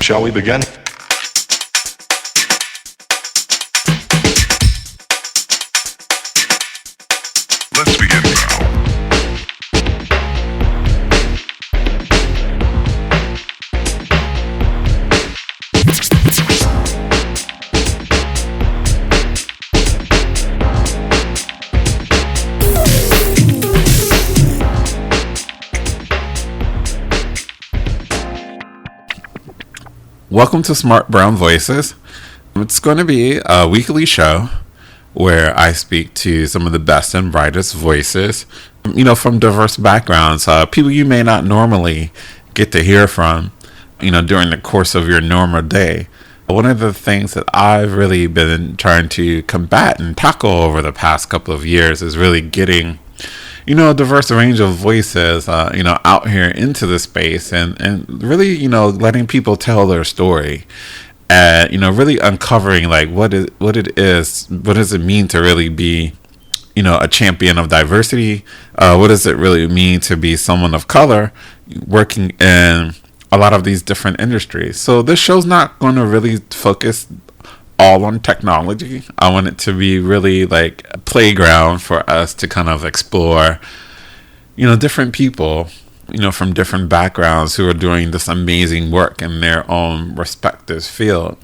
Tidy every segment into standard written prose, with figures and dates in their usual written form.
Shall we begin? Let's begin now. Welcome to Smart Brown Voices. It's going to be a weekly show where I speak to some of the best and brightest voices, from diverse backgrounds, people you may not normally get to hear from, during the course of your normal day. One of the things that I've really been trying to combat and tackle over the past couple of years is really getting a diverse range of voices, out here into the space and really, letting people tell their story and, really uncovering like what does it mean to really be, a champion of diversity? What does it really mean to be someone of color working in a lot of these different industries? So this show's not going to really focus all on technology. I want it to be really like a playground for us to kind of explore, different people, from different backgrounds who are doing this amazing work in their own respective field.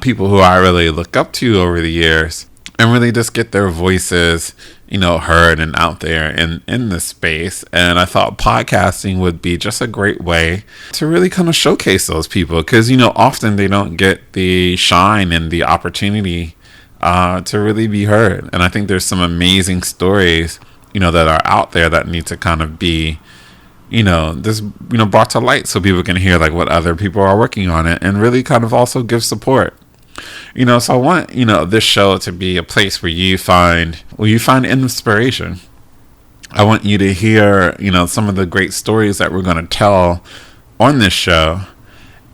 People who I really look up to over the years and really just get their voices, heard and out there in this space. And I thought podcasting would be just a great way to really kind of showcase those people because, often they don't get the shine and the opportunity to really be heard. And I think there's some amazing stories, that are out there that need to kind of be, brought to light so people can hear like what other people are working on it and really kind of also give support. So I want, this show to be a place where you find inspiration. I want you to hear, some of the great stories that we're going to tell on this show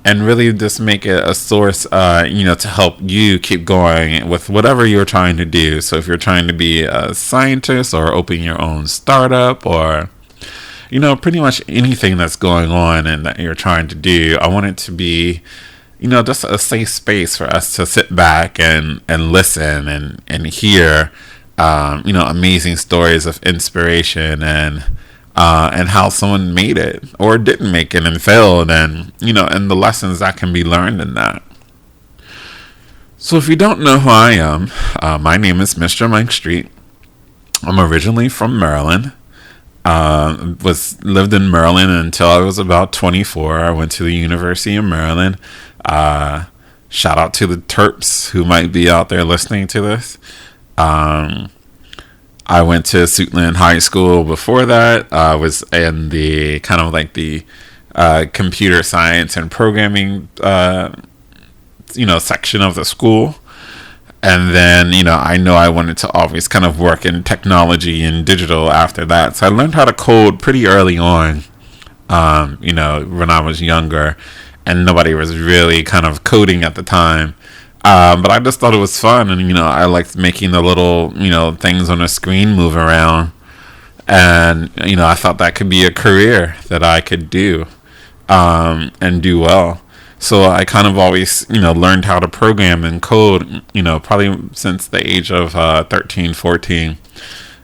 and really just make it a source, to help you keep going with whatever you're trying to do. So if you're trying to be a scientist or open your own startup or, pretty much anything that's going on and that you're trying to do, I want it to be, just a safe space for us to sit back and listen and hear, amazing stories of inspiration and how someone made it or didn't make it and failed and, and the lessons that can be learned in that. So if you don't know who I am, my name is Mr. Mike Street. I'm originally from Maryland. Lived in Maryland until I was about 24. I went to the University of Maryland. Shout out to the Terps who might be out there listening to this. I went to Suitland High School before that. I was in the kind of like the computer science and programming, section of the school. And then, I know I wanted to always kind of work in technology and digital after that. So I learned how to code pretty early on, when I was younger. And nobody was really kind of coding at the time. But I just thought it was fun. And, I liked making the little, things on a screen move around. And, I thought that could be a career that I could do and do well. So I kind of always, learned how to program and code, probably since the age of 13, 14.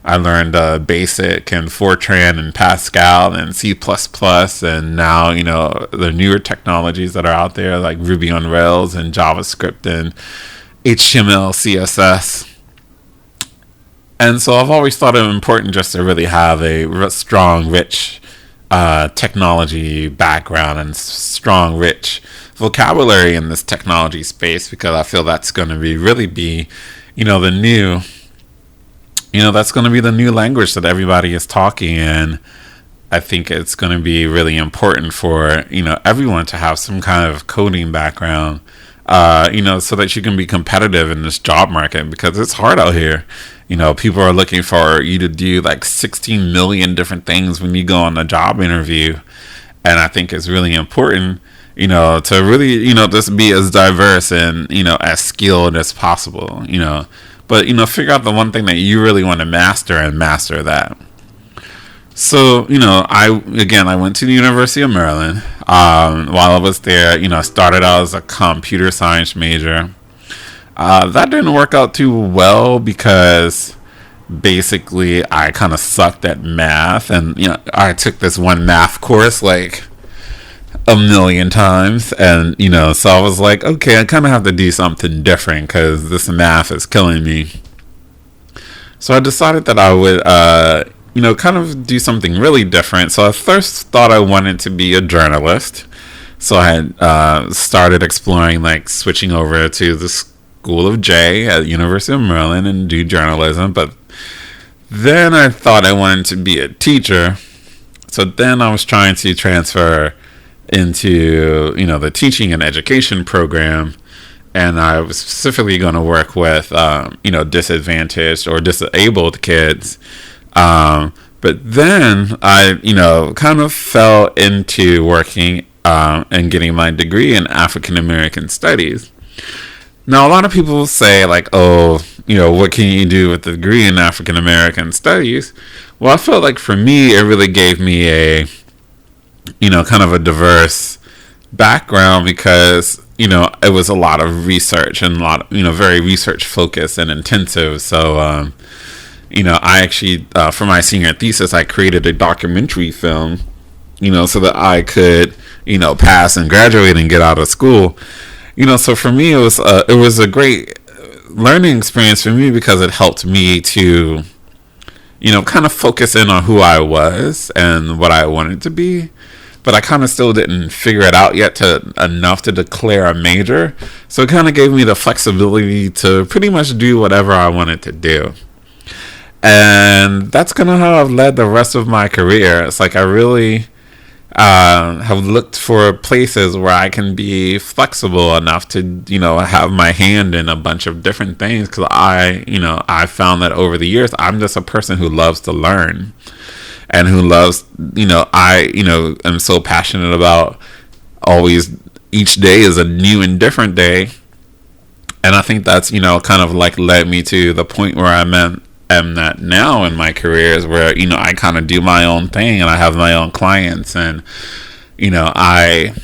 I learned BASIC and Fortran and Pascal and C++. And now, the newer technologies that are out there like Ruby on Rails and JavaScript and HTML, CSS. And so I've always thought it important just to really have a strong, rich technology background and strong, rich vocabulary in this technology space because I feel that's going to really be, the new... that's going to be the new language that everybody is talking in. I think it's going to be really important for, everyone to have some kind of coding background, so that you can be competitive in this job market because it's hard out here. People are looking for you to do like 16 million different things when you go on a job interview. And I think it's really important, to really, just be as diverse and, as skilled as possible, But, figure out the one thing that you really want to master and master that. So, I went to the University of Maryland. While I was there, I started out as a computer science major. That didn't work out too well because basically I kind of sucked at math, and I took this one math course like a million times, and so I was like, okay, I kind of have to do something different because this math is killing me. So I decided that I would kind of do something really different. So I first thought I wanted to be a journalist. So I had started exploring like switching over to the School of J at the University of Maryland and do journalism. But then I thought I wanted to be a teacher. So then I was trying to transfer into, the teaching and education program. And I was specifically going to work with, disadvantaged or disabled kids. But then I, kind of fell into working and getting my degree in African American Studies. Now, a lot of people say, like, oh, what can you do with the degree in African American Studies? Well, I felt like for me, it really gave me a, kind of a diverse background because, it was a lot of research and a lot of, very research focused and intensive. So, I actually, for my senior thesis, I created a documentary film, so that I could, pass and graduate and get out of school. So for me, it was a great learning experience for me because it helped me to, kind of focus in on who I was and what I wanted to be. But I kind of still didn't figure it out yet enough to declare a major. So it kind of gave me the flexibility to pretty much do whatever I wanted to do. And that's kind of how I've led the rest of my career. It's like I really have looked for places where I can be flexible enough to, have my hand in a bunch of different things. Because I found that over the years, I'm just a person who loves to learn. And who loves, am so passionate about always, each day is a new and different day. And I think that's, kind of like led me to the point where am at now in my career is where, I kind of do my own thing and I have my own clients. And, I,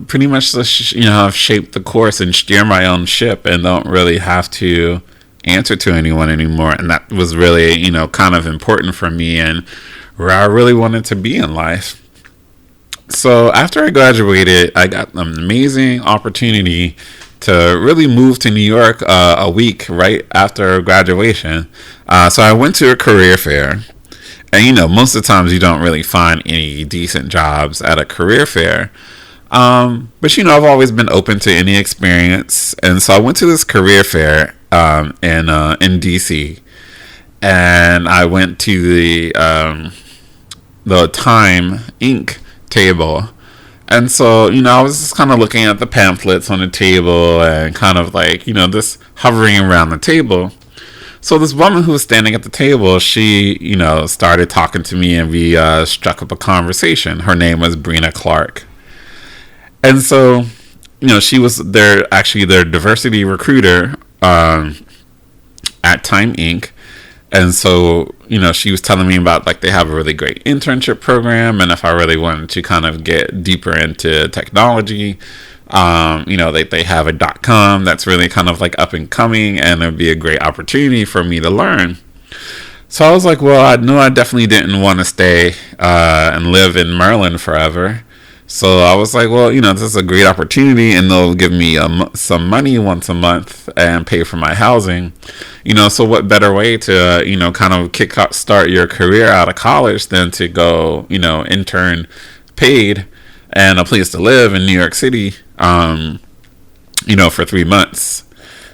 pretty much, have shaped the course and steer my own ship and don't really have to answer to anyone anymore. And that was really, kind of important for me and where I really wanted to be in life. So after I graduated, I got an amazing opportunity to really move to New York a week right after graduation. So I went to a career fair. And, most of the times you don't really find any decent jobs at a career fair. But, I've always been open to any experience. And so I went to this career fair in DC, and I went to the Time Inc. table, and so I was just kind of looking at the pamphlets on the table and kind of like just hovering around the table. So this woman who was standing at the table, she started talking to me, and we struck up a conversation. Her name was Brina Clark, and so she was their diversity recruiter at Time Inc. And so, she was telling me about like they have a really great internship program, and if I really wanted to kind of get deeper into technology, they have a .com that's really kind of like up and coming, and it'd be a great opportunity for me to learn. So I was like, well, I knew I definitely didn't want to stay and live in Maryland forever. So I was like, well, this is a great opportunity, and they'll give me some money once a month and pay for my housing. So what better way to, kind of start your career out of college than to go, intern paid and a place to live in New York City, for 3 months.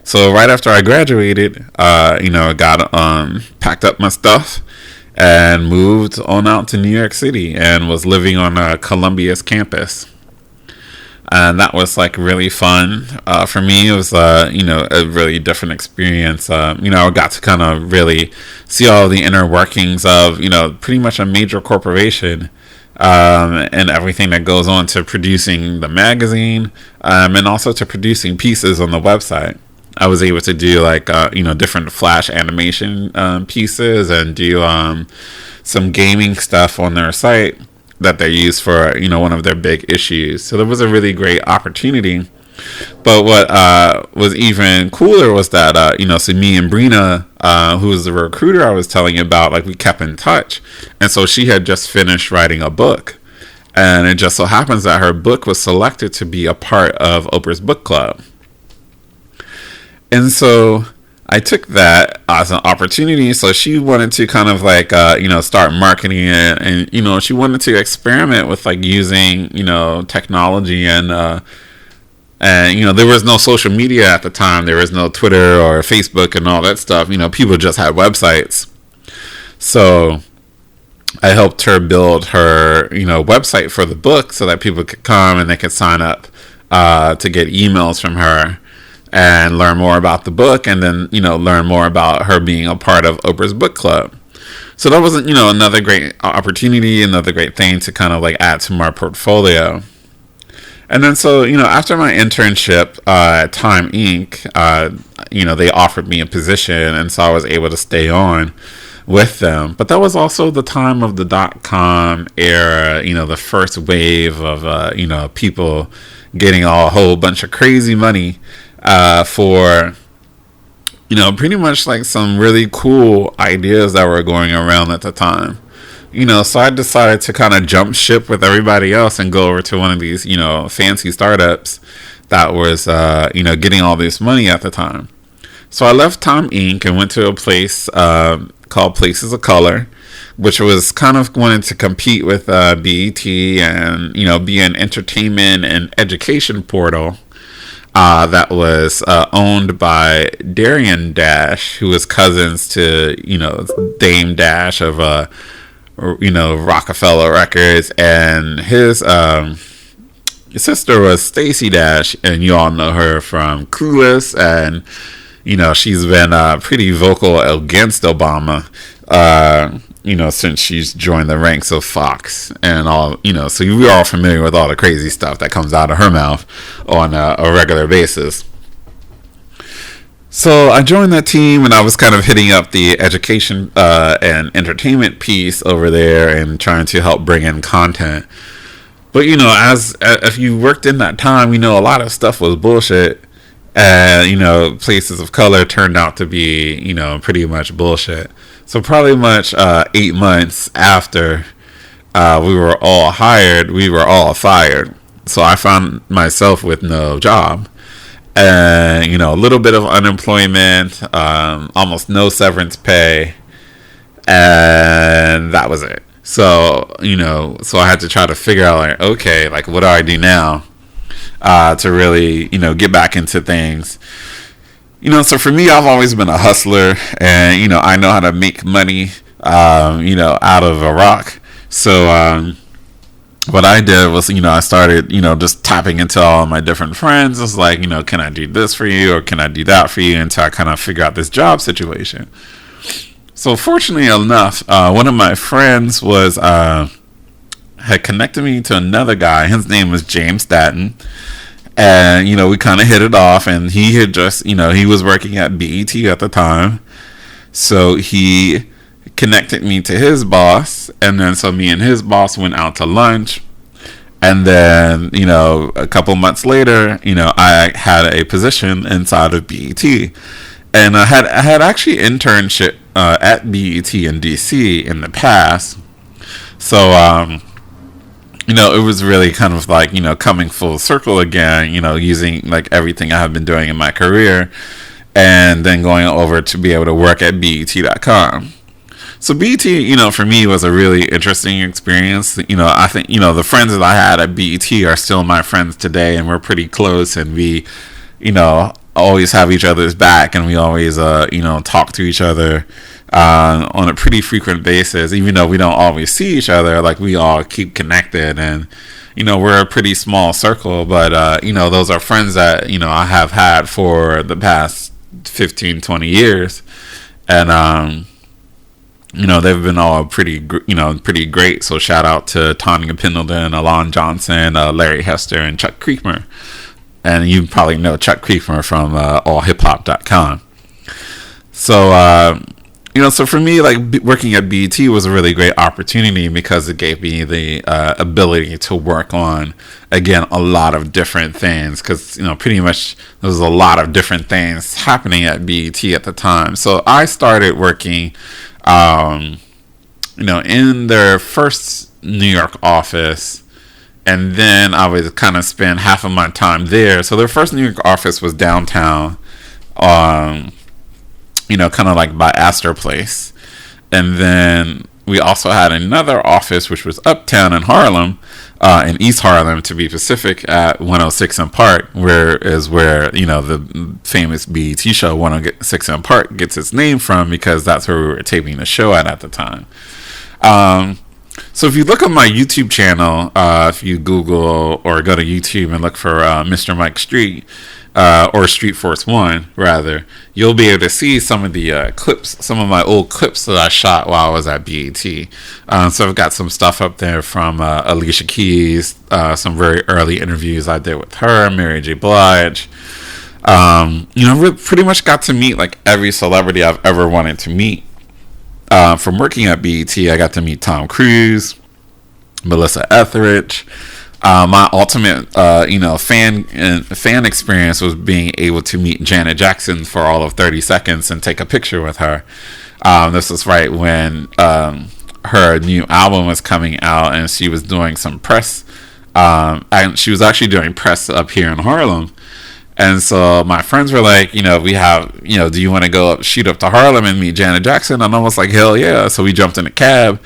So right after I graduated, got packed up my stuff and moved on out to New York City and was living on Columbia's campus. And that was like really fun. For me, it was, a really different experience. I got to kind of really see all the inner workings of, pretty much a major corporation, and everything that goes on to producing the magazine, and also to producing pieces on the website. I was able to do like different Flash animation pieces and do some gaming stuff on their site that they use for, one of their big issues. So there was a really great opportunity. But what was even cooler was that, so me and Brina, who was the recruiter I was telling you about, like, we kept in touch. And so she had just finished writing a book. And it just so happens that her book was selected to be a part of Oprah's book club. And so I took that as an opportunity. So she wanted to kind of like, start marketing it. And, she wanted to experiment with like using, technology and there was no social media at the time. There was no Twitter or Facebook and all that stuff. People just had websites. So I helped her build her, website for the book so that people could come and they could sign up to get emails from her and learn more about the book, and then, learn more about her being a part of Oprah's book club. So that was, another great opportunity, another great thing to kind of like add to my portfolio. And then so, after my internship at Time Inc., they offered me a position, and so I was able to stay on with them. But that was also the time of the .com era, the first wave of, people getting a whole bunch of crazy money for, pretty much like some really cool ideas that were going around at the time. So I decided to kind of jump ship with everybody else and go over to one of these, fancy startups that was, getting all this money at the time. So I left Time Inc. and went to a place called Places of Color, which was kind of wanting to compete with BET and, be an entertainment and education portal that was owned by Darian Dash, who was cousins to, Dame Dash of Rockefeller Records, and his sister was Stacey Dash, and you all know her from Clueless, and she's been pretty vocal against Obama since she's joined the ranks of Fox and all, so we're all familiar with all the crazy stuff that comes out of her mouth on a regular basis. So I joined that team, and I was kind of hitting up the education and entertainment piece over there and trying to help bring in content. But, as if you worked in that time, a lot of stuff was bullshit. And, Places of Color turned out to be, pretty much bullshit. So probably much 8 months after we were all hired, we were all fired. So I found myself with no job. And, a little bit of unemployment, almost no severance pay, and that was it. So, so I had to try to figure out, like, okay, like, what do I do now to really, get back into things? So for me, I've always been a hustler, and, I know how to make money, out of a rock. So, what I did was, I started, just tapping into all of my different friends. It's like, can I do this for you, or can I do that for you, until I kind of figure out this job situation. So fortunately enough, one of my friends was had connected me to another guy. His name was James Statton. And, we kind of hit it off, and he had just, he was working at BET at the time. So he connected me to his boss, and then so me and his boss went out to lunch. And then, a couple months later, I had a position inside of BET. And I had actually internship at BET in DC in the past. So, it was really kind of like, coming full circle again, using like everything I have been doing in my career, and then going over to be able to work at BET.com. So BET, for me was a really interesting experience. I think, the friends that I had at BET are still my friends today, and we're pretty close, and we, always have each other's back, and we always, talk to each other on a pretty frequent basis. Even though we don't always see each other, like, we all keep connected, and, we're a pretty small circle, but, those are friends that, I have had for the past 15, 20 years, and, they've been all pretty great. So shout out to Tanya Pendleton, Alon Johnson, Larry Hester, and Chuck Creekmer. And you probably know Chuck Creekmer from allhiphop.com. So So for me, like working at BET was a really great opportunity because it gave me the ability to work on, again, a lot of different things. Because pretty much there was a lot of different things happening at BET at the time. So I started working, in their first New York office. And then I would kind of spend half of my time there. So their first New York office was downtown, kind of like by Astor Place. And then we also had another office, which was uptown in Harlem, in East Harlem, to be specific, at 106 and Park, where the famous BET show 106 and Park gets its name from, because that's where we were taping the show at the time. So if you look on my YouTube channel, if you Google or go to YouTube and look for Mr. Mike Street, or Street Force One, rather, you'll be able to see some of the clips, some of my old clips that I shot while I was at BET. So I've got some stuff up there from Alicia Keys, some very early interviews I did with her, Mary J. Blige. We pretty much got to meet like every celebrity I've ever wanted to meet. From working at BET, I got to meet Tom Cruise, Melissa Etheridge. My ultimate, fan experience was being able to meet Janet Jackson for all of 30 seconds and take a picture with her. This was right when her new album was coming out, and she was doing some press. And she was actually doing press up here in Harlem. And so my friends were like, we have, do you want to shoot up to Harlem and meet Janet Jackson? And I was like, hell yeah. So we jumped in a cab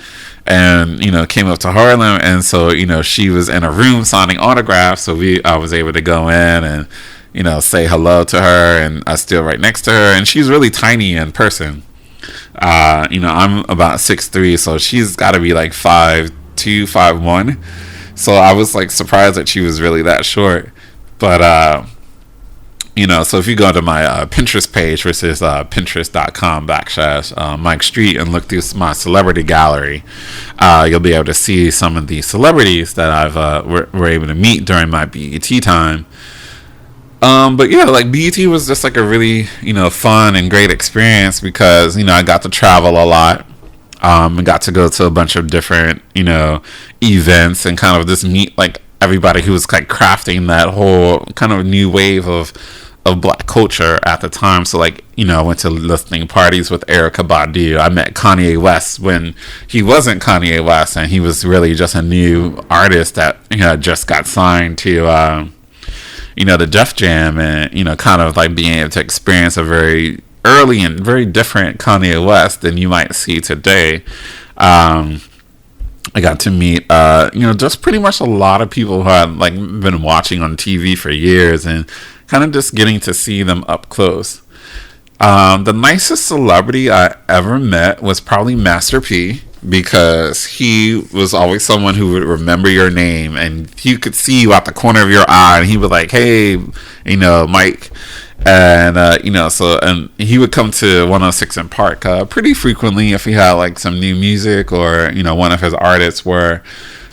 and, came up to Harlem. And so, she was in a room signing autographs. So I was able to go in and, say hello to her. And I stood right next to her. And she's really tiny in person. I'm about 6'3", so she's got to be like 5'2", 5'1". So I was like surprised that she was really that short. But, so if you go to my Pinterest page, which is pinterest.com/Mike Street, and look through my celebrity gallery, you'll be able to see some of the celebrities that I've were able to meet during my BET time. But yeah, like BET was just like a really, fun and great experience because, I got to travel a lot. I got to go to a bunch of different, events and kind of just meet like everybody who was like crafting that whole kind of new wave of black culture at the time. So like, I went to listening parties with Erykah Badu. I met Kanye West when he wasn't Kanye West, and he was really just a new artist that, just got signed to, the Def Jam, and, kind of like being able to experience a very early and very different Kanye West than you might see today. I got to meet, just pretty much a lot of people who I'd like been watching on TV for years, and kind of just getting to see them up close. The nicest celebrity I ever met was probably Master P, because he was always someone who would remember your name, and he could see you out the corner of your eye, and he would like, hey, Mike. And and he would come to 106 and Park pretty frequently if he had like some new music, or one of his artists were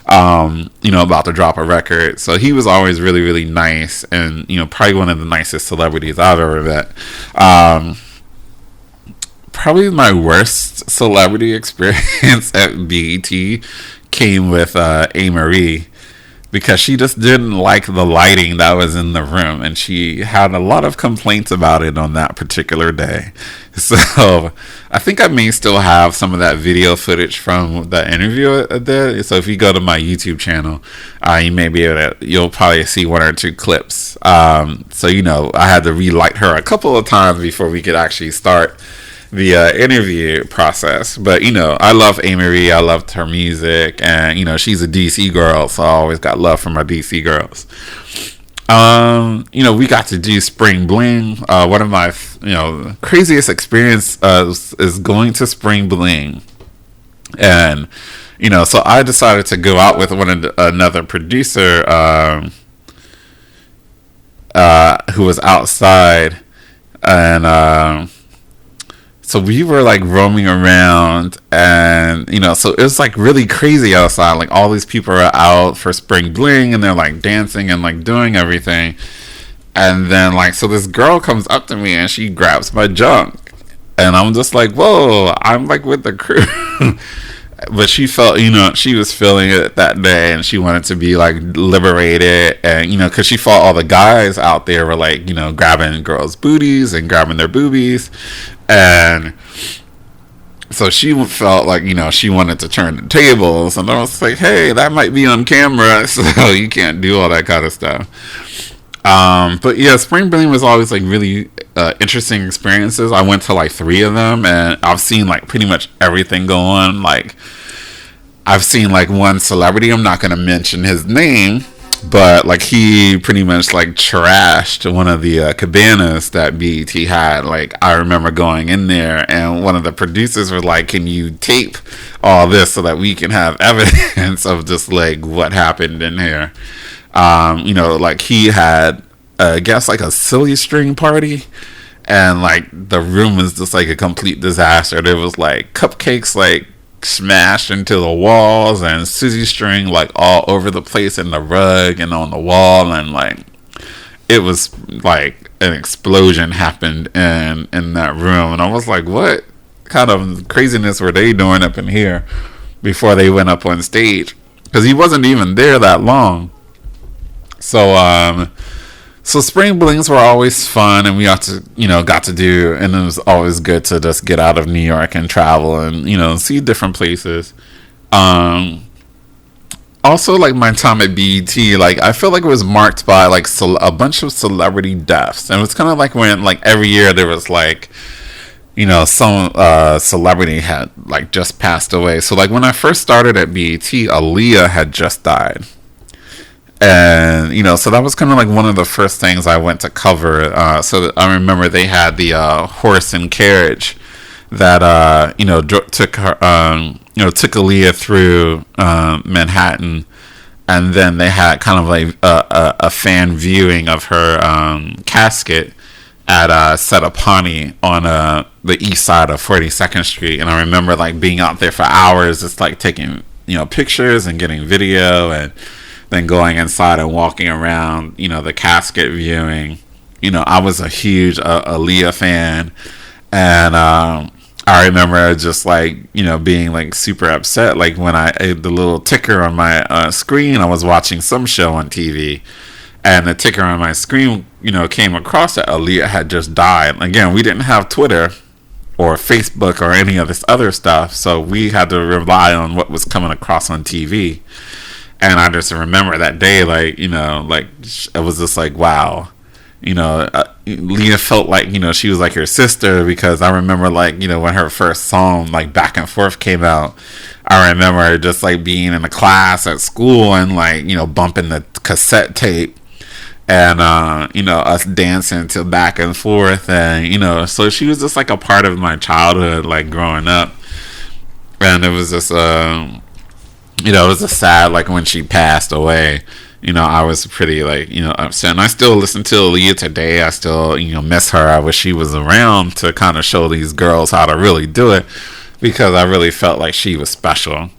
about to drop a record. So he was always really, really nice, and probably one of the nicest celebrities I've ever met. Probably my worst celebrity experience at BET came with A. Marie, because she just didn't like the lighting that was in the room, and she had a lot of complaints about it on that particular day. So I think I may still have some of that video footage from the interview there. So if you go to my YouTube channel, you may be able to, you'll probably see one or two clips. So I had to relight her a couple of times before we could actually start the interview process. But I love A. Marie. I loved her music, and she's a DC girl, so I always got love for my DC girls. We got to do Spring Bling. One of my craziest experience is going to Spring Bling, and so I decided to go out with another producer who was outside, and so we were like roaming around, and so it was like really crazy outside. Like all these people are out for Spring Bling, and they're like dancing and like doing everything. And then like, so this girl comes up to me and she grabs my junk, And I'm just like, whoa, I'm like with the crew. But she felt, she was feeling it that day, and she wanted to be like liberated, and because she felt all the guys out there were like, grabbing girls' booties and grabbing their boobies, and so she felt like, she wanted to turn the tables, and I was like, hey, that might be on camera, so you can't do all that kind of stuff. But yeah, Spring Bling was always like really interesting experiences. I went to like 3 of them, and I've seen like pretty much everything go on. Like, I've seen like one celebrity, I'm not gonna mention his name, but like he pretty much like trashed one of the cabanas that BET had. Like, I remember going in there, and one of the producers was like, can you tape all this so that we can have evidence of just like what happened in here? Like he had, I guess, like a silly string party, and like the room was just like a complete disaster. There was like cupcakes like smashed into the walls, and silly string like all over the place in the rug and on the wall, and like it was like an explosion happened in that room. And I was like, what kind of craziness were they doing up in here before they went up on stage? Because he wasn't even there that long. So Spring Blings were always fun, and we got to do, and it was always good to just get out of New York and travel and, see different places. Also, like, my time at BET, like, I feel like it was marked by, like, a bunch of celebrity deaths. And it was kind of like when, like, every year there was, like, some celebrity had, like, just passed away. So, like, when I first started at BET, Aaliyah had just died. And so that was kind of like one of the first things I went to cover. So I remember they had the horse and carriage that took her, took Aaliyah through Manhattan, and then they had kind of like a fan viewing of her casket at Setapani on the east side of 42nd Street. And I remember like being out there for hours, just like taking pictures and getting video, and then going inside and walking around, the casket viewing. I was a huge Aaliyah fan, and I remember just like, being like super upset, like when the little ticker on my screen, I was watching some show on TV, and the ticker on my screen, came across that Aaliyah had just died. Again, we didn't have Twitter or Facebook or any of this other stuff, so we had to rely on what was coming across on TV. And I just remember that day, like, like, it was just like, wow. Leah felt like, she was like her sister, because I remember, like, when her first song, like, Back and Forth came out, I remember just, like, being in a class at school and, like, bumping the cassette tape, and, us dancing to Back and Forth, and, so she was just, like, a part of my childhood, like, growing up. And it was just, it was a sad, like, when she passed away, I was pretty, like, upset. And I still listen to Aaliyah today. I still, miss her. I wish she was around to kind of show these girls how to really do it, because I really felt like she was special.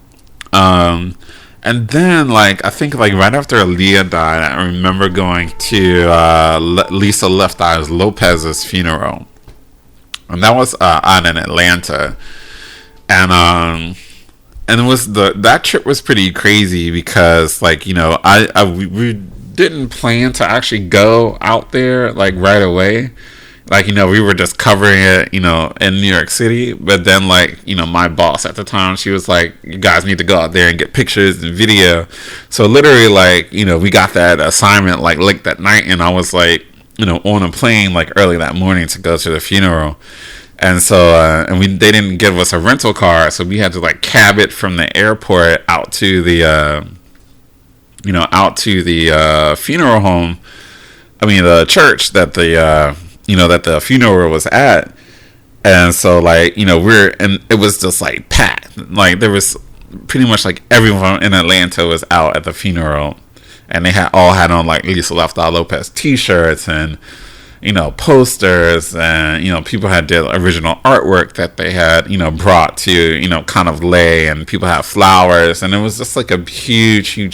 And then, like, I think, like, right after Aaliyah died, I remember going to Lisa Left Eye's Lopes's funeral. And that was out in Atlanta. And it was that trip was pretty crazy, because like, we didn't plan to actually go out there like right away. Like, we were just covering it, in New York City. But then, like, my boss at the time, she was like, you guys need to go out there and get pictures and video. So literally, like, we got that assignment like late that night, and I was like, on a plane like early that morning to go to the funeral. And so, they didn't give us a rental car, so we had to like cab it from the airport out to the, funeral home. I mean, the church that that the funeral was at. And so, like, and it was just like packed. Like, there was pretty much like everyone in Atlanta was out at the funeral, and they all had on like Lisa Left Eye Lopes t-shirts and, posters, and, people had did original artwork that they had, brought to, kind of lay, and people had flowers, and it was just like a huge thing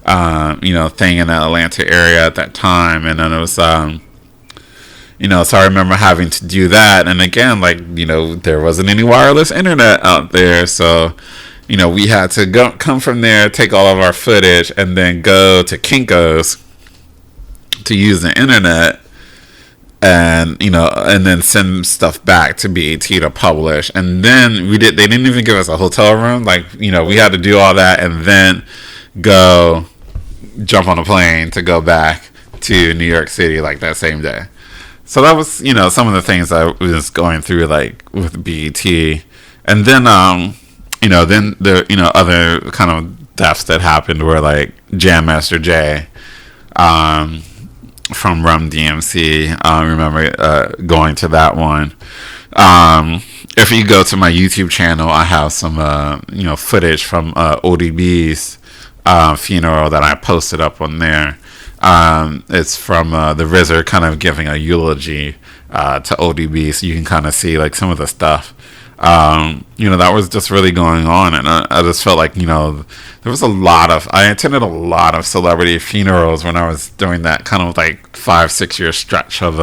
in the Atlanta area at that time. And then it was, So I remember having to do that. And again, like, there wasn't any wireless internet out there. So, we had to come from there, take all of our footage, and then go to Kinko's to use the internet. And, and then send stuff back to BET to publish. And then they didn't even give us a hotel room. Like, we had to do all that and then jump on a plane to go back to New York City like that same day. So that was, some of the things I was going through, like, with BET. And then, then the, other kind of deaths that happened were, like, Jam Master Jay, from Rum DMC. I remember going to that one. If you go to my YouTube channel, I have some, footage from ODB's funeral that I posted up on there. It's from the RZA kind of giving a eulogy to ODB, so you can kind of see like some of the stuff. That was just really going on, and I just felt like, there was I attended a lot of celebrity funerals when I was doing that kind of like 5-6 year stretch of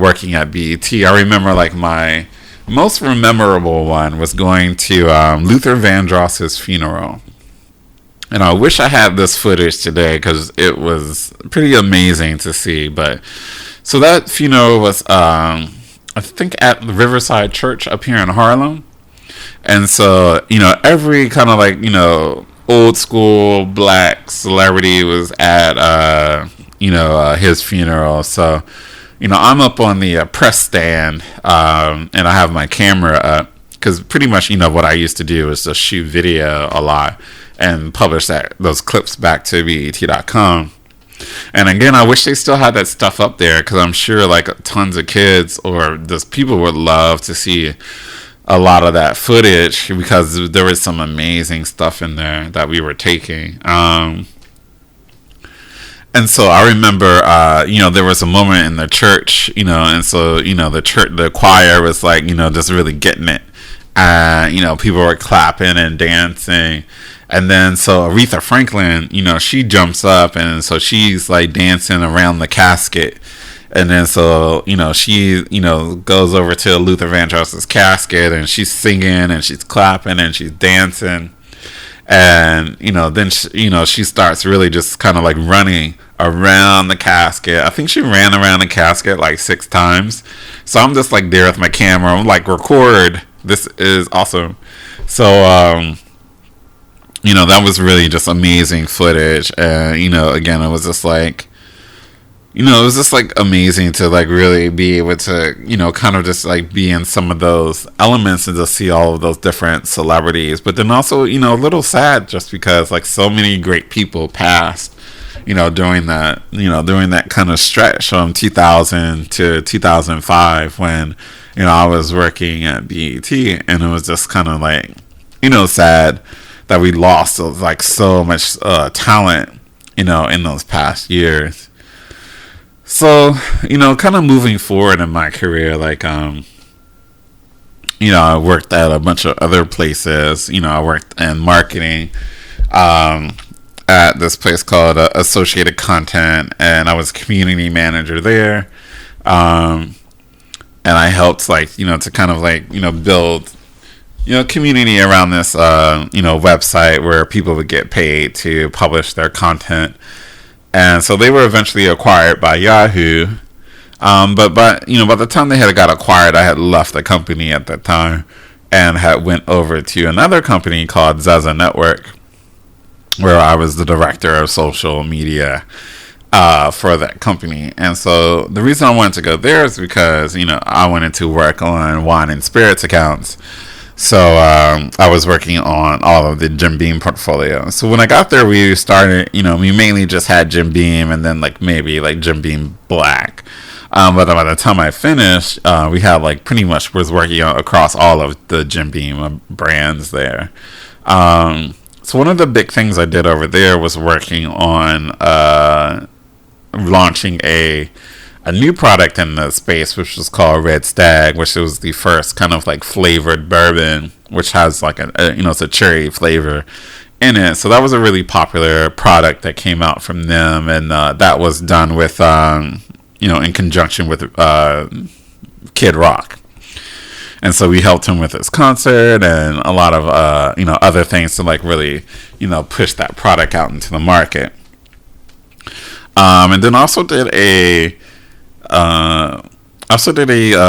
working at BET. I remember like my most memorable one was going to Luther Vandross's funeral. And I wish I had this footage today because it was pretty amazing to see. But so that funeral was, I think, at the Riverside Church up here in Harlem. And so, every kind of like, old school black celebrity was at, his funeral. So, I'm up on the press stand, and I have my camera up because pretty much, what I used to do is just shoot video a lot and publish those clips back to BET.com. And again, I wish they still had that stuff up there because I'm sure like tons of kids or just people would love to see a lot of that footage because there was some amazing stuff in there that we were taking. And so I remember, there was a moment in the church, and so, the choir was like, just really getting it. People were clapping and dancing. And then so Aretha Franklin, she jumps up and so she's like dancing around the casket. And then so, she, goes over to Luther Vandross's casket and she's singing and she's clapping and she's dancing. And, then, she starts really just kind of like running around the casket. I think she ran around the casket like 6 times. So I'm just like there with my camera. I'm like, record. This is awesome. So, that was really just amazing footage. And, again, it was just like, it was just like amazing to like really be able to, kind of just like be in some of those elements and just see all of those different celebrities. But then also, a little sad just because like so many great people passed, during that kind of stretch from 2000 to 2005 when, I was working at BET, and it was just kind of like, sad that we lost like so much talent, in those past years. So, kind of moving forward in my career, like, I worked at a bunch of other places. I worked in marketing at this place called Associated Content, and I was community manager there. And I helped, like, to kind of, like, build, community around this, website where people would get paid to publish their content. And so they were eventually acquired by Yahoo. But by the time they had got acquired, I had left the company at that time and had went over to another company called Zaza Network, where I was the director of social media for that company. And so the reason I wanted to go there is because, I wanted to work on wine and spirits accounts. So I was working on all of the Jim Beam portfolio. So when I got there, we started, we mainly just had Jim Beam and then like maybe like Jim Beam Black. But by the time I finished, we had like pretty much was working across all of the Jim Beam brands there. So one of the big things I did over there was working on launching a new product in the space, which was called Red Stag, which was the first kind of like flavored bourbon, which has like it's a cherry flavor in it. So that was a really popular product that came out from them, and that was done with in conjunction with Kid Rock. And so we helped him with his concert and a lot of other things to like really push that product out into the market. And then also did a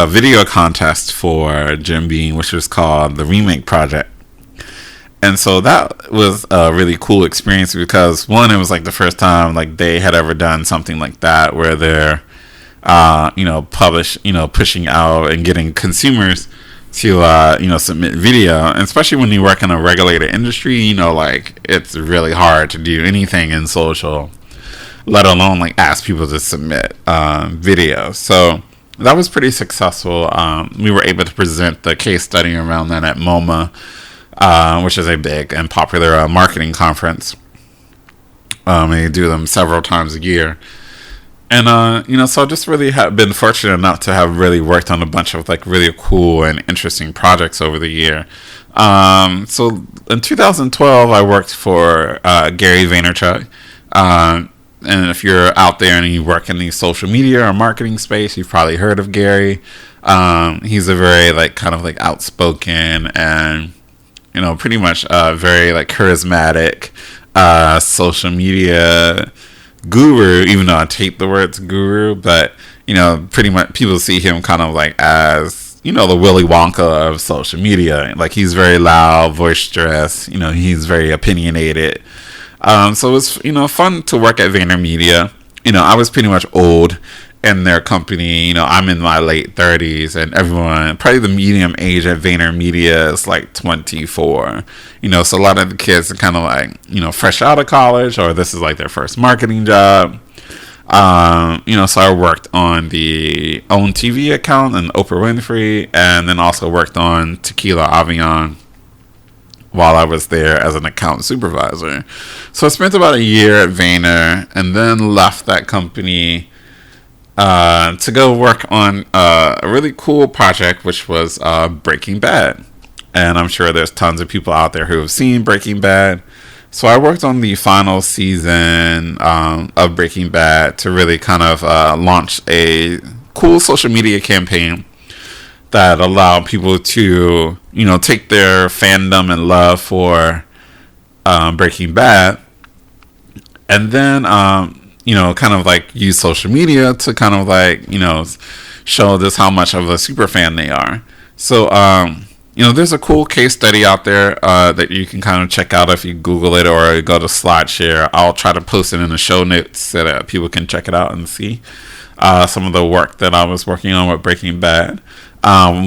video contest for Jim Beam, which was called the Remake Project. And so that was a really cool experience because one, it was like the first time like they had ever done something like that where they're pushing out and getting consumers to submit video. And especially when you work in a regulated industry, like it's really hard to do anything in social, let alone like ask people to submit video. So that was pretty successful. We were able to present the case study around that at MoMA, which is a big and popular marketing conference. They do them several times a year. And, so I just really have been fortunate enough to have really worked on a bunch of like really cool and interesting projects over the year. So in 2012, I worked for Gary Vaynerchuk. And if you're out there and you work in the social media or marketing space, you've probably heard of Gary. He's a very like kind of like outspoken and, pretty much very like charismatic social media guru, even though I hate the words guru, but pretty much people see him kind of like as the Willy Wonka of social media. Like he's very loud, boisterous, he's very opinionated. So it was fun to work at VaynerMedia. I was pretty much old in their company. I'm in my late 30s, and everyone, probably the median age at VaynerMedia is like 24. So a lot of the kids are kind of like, fresh out of college, or this is like their first marketing job. So I worked on the OWN TV account and Oprah Winfrey, and then also worked on Tequila Avion while I was there as an account supervisor. So I spent about a year at Vayner, and then left that company to go work on a really cool project, which was Breaking Bad. And I'm sure there's tons of people out there who have seen Breaking Bad. So I worked on the final season of Breaking Bad to really kind of launch a cool social media campaign that allowed people to, take their fandom and love for Breaking Bad, and then kind of like use social media to kind of like, show this how much of a super fan they are. So, there's a cool case study out there that you can kind of check out if you Google it or go to SlideShare. I'll try to post it in the show notes so that people can check it out and see some of the work that I was working on with Breaking Bad.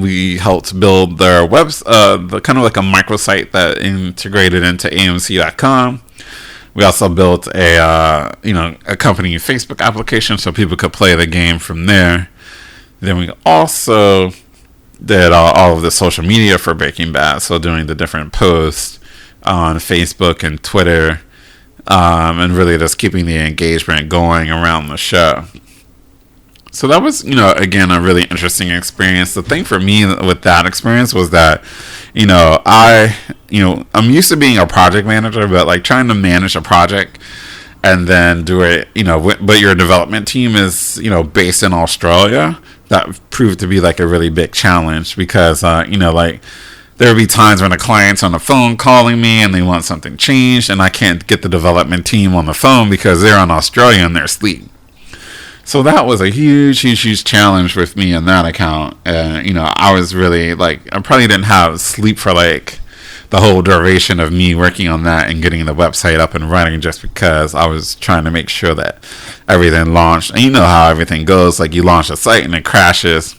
We helped build their the kind of like a microsite that integrated into AMC.com. We also built a company Facebook application so people could play the game from there. Then we also did all of the social media for Breaking Bad, so doing the different posts on Facebook and Twitter, and really just keeping the engagement going around the show. So that was, again, a really interesting experience. The thing for me with that experience was that, I'm used to being a project manager, but like trying to manage a project and then do it, but your development team is, based in Australia. That proved to be like a really big challenge because, like there would be times when a client's on the phone calling me and they want something changed, and I can't get the development team on the phone because they're in Australia and they're asleep. So that was a huge challenge with me in that account. I was really like, I probably didn't have sleep for like the whole duration of me working on that and getting the website up and running, just because I was trying to make sure that everything launched. And you know how everything goes, like you launch a site and it crashes.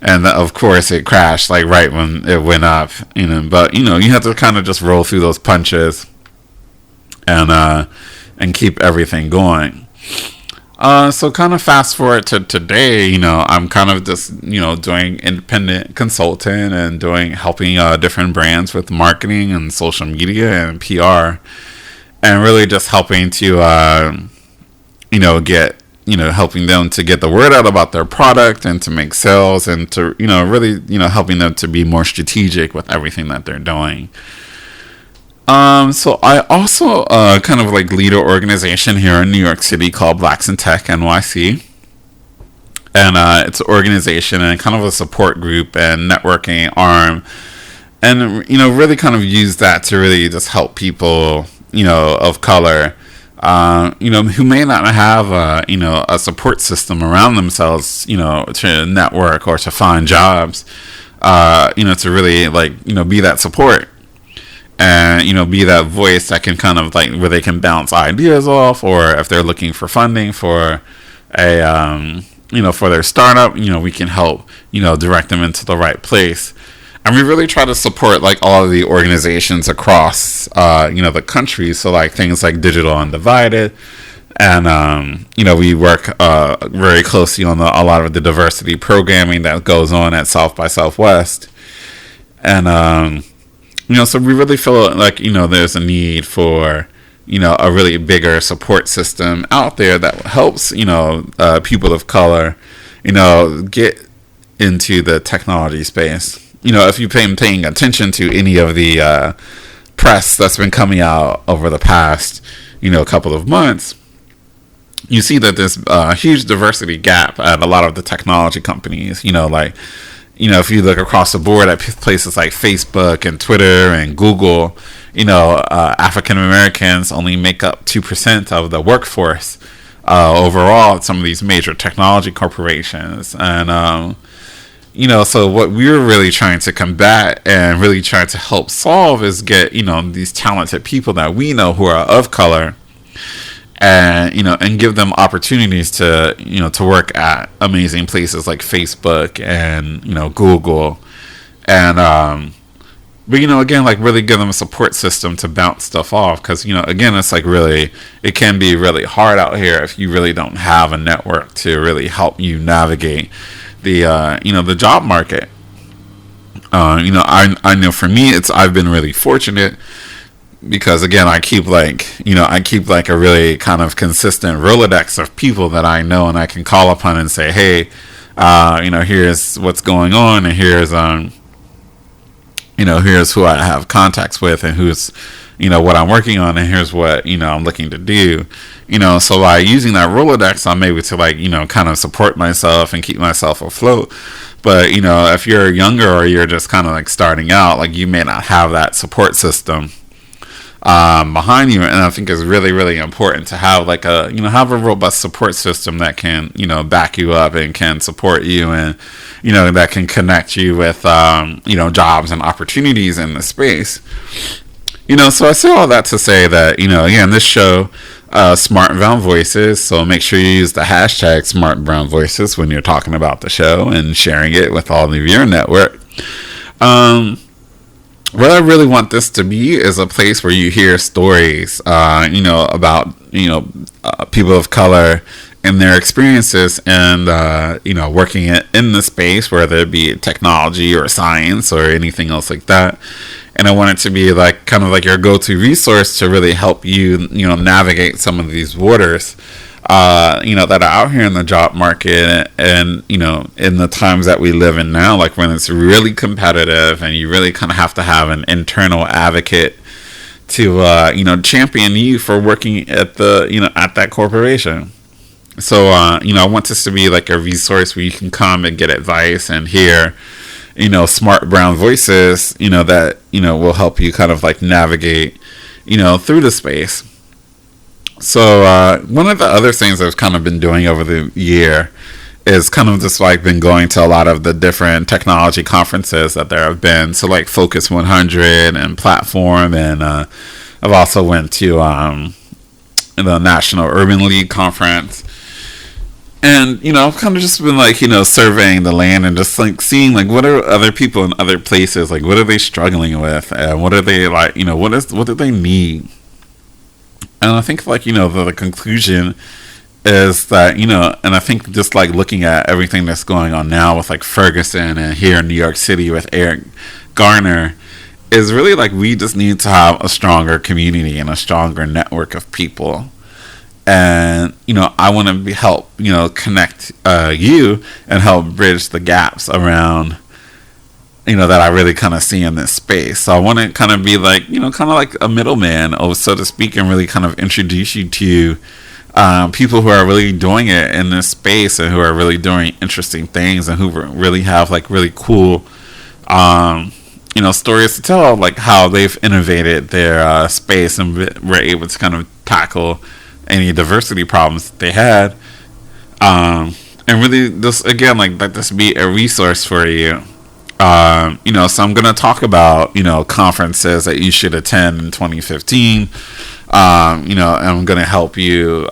And of course it crashed like right when it went up, but you have to kind of just roll through those punches and keep everything going. So kind of fast forward to today, I'm kind of just, doing independent consulting and helping different brands with marketing and social media and PR, and really just helping to, get, helping them to get the word out about their product and to make sales and to, really, helping them to be more strategic with everything that they're doing. So I also kind of like lead an organization here in New York City called Blacks in Tech NYC. And it's an organization and kind of a support group and networking arm, and really kind of use that to really just help people of color, who may not have a support system around themselves, to network or to find jobs, to really be that support, and be that voice that can kind of where they can bounce ideas off, or if they're looking for funding for a for their startup, we can help direct them into the right place. And we really try to support all of the organizations across the country, so things like Digital Undivided, and we work very closely on a lot of the diversity programming that goes on at South by Southwest. And so we really feel there's a need for a really bigger support system out there that helps people of color get into the technology space. If you've been paying attention to any of the press that's been coming out over the past couple of months, you see that there's a huge diversity gap at a lot of the technology companies. If you look across the board at places like Facebook and Twitter and Google, African Americans only make up 2% of the workforce overall at some of these major technology corporations. And so what we're really trying to combat and really trying to help solve is get these talented people that we know who are of color, and and give them opportunities to to work at amazing places like Facebook and Google, and but again, really give them a support system to bounce stuff off, because again, it's really, it can be really hard out here if you really don't have a network to really help you navigate the the job market. I know for me, I've been really fortunate, because again, I keep a really kind of consistent Rolodex of people that I know and I can call upon and say, hey, here's what's going on, and here's here's who I have contacts with, and who's what I'm working on, and here's what I'm looking to do. So by using that Rolodex, I'm able to kind of support myself and keep myself afloat. But if you're younger, or you're just kind of starting out, you may not have that support system behind you, and I think it's really, really important to have have a robust support system that can back you up and can support you, and that can connect you with jobs and opportunities in the space. So I say all that to say that again, this show, Smart Brown Voices, so make sure you use the hashtag Smart Brown Voices when you're talking about the show and sharing it with all of your network. What I really want this to be is a place where you hear stories, about people of color and their experiences, and working in the space, whether it be technology or science or anything else like that. And I want it to be kind of your go-to resource to really help you navigate some of these waters that are out here in the job market, and in the times that we live in now, when it's really competitive, and you really kind of have to have an internal advocate to champion you for working at the at that corporation. So I want this to be a resource where you can come and get advice and hear smart brown voices that will help you kind of navigate through the space. So one of the other things I've kind of been doing over the year is kind of just been going to a lot of the different technology conferences that there have been. So Focus 100 and Platform, and I've also went to the National Urban League conference. And I've kind of just been surveying the land and just seeing what are other people in other places, what are they struggling with, and what are they what do they need. And I think the conclusion is that and I think just looking at everything that's going on now with Ferguson, and here in New York City with Eric Garner, is really we just need to have a stronger community and a stronger network of people. And I want to help connect you and help bridge the gaps around that I really kind of see in this space. So I want to kind of be kind of a middleman, so to speak, and really kind of introduce you to people who are really doing it in this space and who are really doing interesting things and who really have like really cool stories to tell, like how they've innovated their space and were able to kind of tackle any diversity problems that they had, and really this again like let this be a resource for you. So I'm gonna talk about conferences that you should attend in 2015. And I'm gonna help you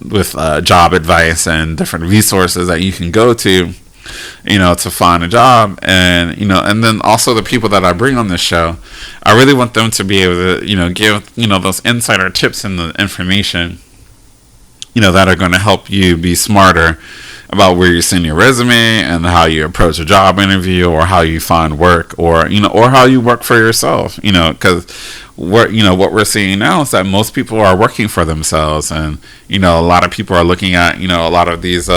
with job advice and different resources that you can go to to find a job. And then also the people that I bring on this show, I really want them to be able to give those insider tips and the information that are going to help you be smarter about where you send your resume and how you approach a job interview, or how you find work, or how you work for yourself. Because what we're seeing now is that most people are working for themselves, and a lot of people are looking at a lot of these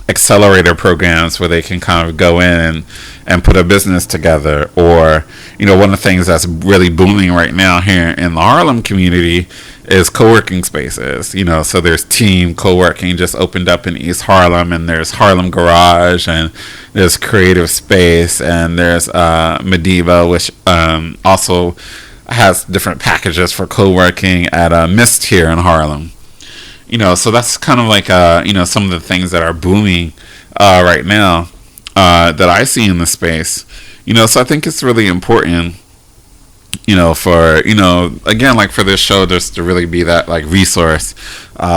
accelerator programs where they can kind of go in and put a business together. Or one of the things that's really booming right now here in the Harlem community is co-working spaces. So there's Team Co-working just opened up in East Harlem, and there's Harlem Garage, and there's Creative Space, and there's Mediva, which also has different packages for co-working at Mist here in Harlem. So that's kind of like some of the things that are booming right now that I see in the space. So I think it's really important for again, like for this show, just to really be that like resource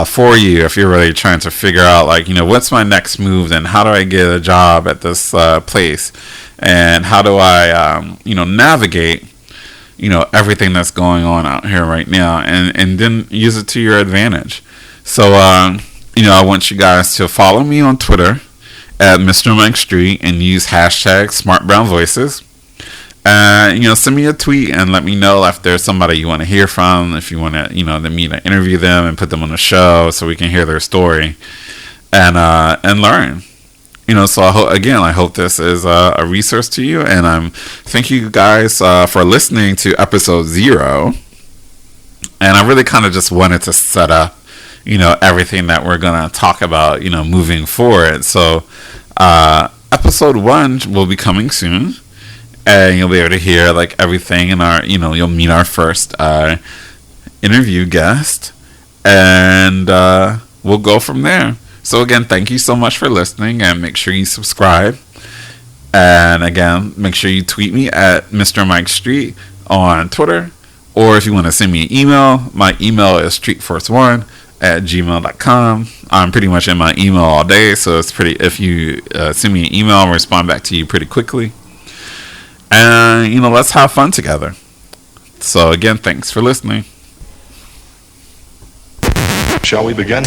for you if you're really trying to figure out like what's my next move, and how do I get a job at this place, and how do I navigate everything that's going on out here right now, and then use it to your advantage. So I want you guys to follow me on Twitter at Mr. Mike Street and use hashtag SmartBrownVoices. Send me a tweet and let me know if there's somebody you want to hear from, if you want to, me to interview them and put them on the show so we can hear their story and learn. So I hope this is a resource to you, and thank you guys for listening to episode 0. And I really kind of just wanted to set up, everything that we're gonna talk about, moving forward. So episode 1 will be coming soon, and you'll be able to hear like everything in our, you'll meet our first interview guest, and we'll go from there. So again, thank you so much for listening, and make sure you subscribe. And again, make sure you tweet me at Mr. Mike Street on Twitter, or if you want to send me an email, my email is streetforce1@gmail.com. I'm pretty much in my email all day, so it's pretty, if you send me an email, I'll respond back to you pretty quickly. And let's have fun together. So again, thanks for listening. Shall we begin?